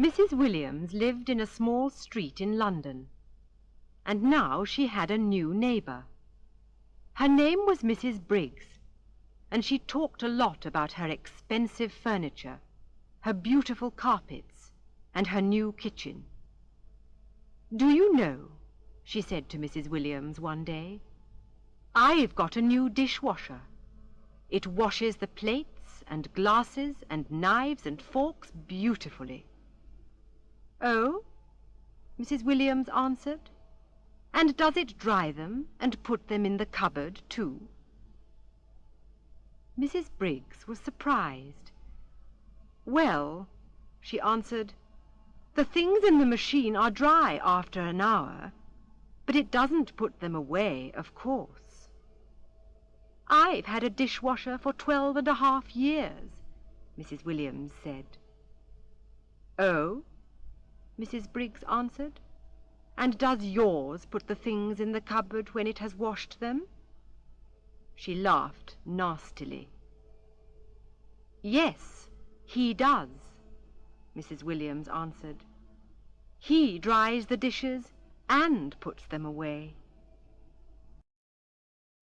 Mrs. Williams lived in a small street in London, and now she had a new neighbour. Her name was Mrs. Briggs, and she talked a lot about her expensive furniture, her beautiful carpets, and her new kitchen. "Do you know," she said to Mrs. Williams one day, "I've got a new dishwasher. It washes the plates and glasses and knives and forks beautifully." "Oh?" Mrs. Williams answered. "And does it dry them and put them in the cupboard too?" Mrs. Briggs was surprised. "Well," she answered, "the things in the machine are dry after an hour, but it doesn't put them away, of course." "I've had a dishwasher for 12.5 years," Mrs. Williams said. "Oh?" Mrs. Briggs answered. "And does yours put the things in the cupboard when it has washed them?" She laughed nastily. "Yes, he does," Mrs. Williams answered. "He dries the dishes and puts them away."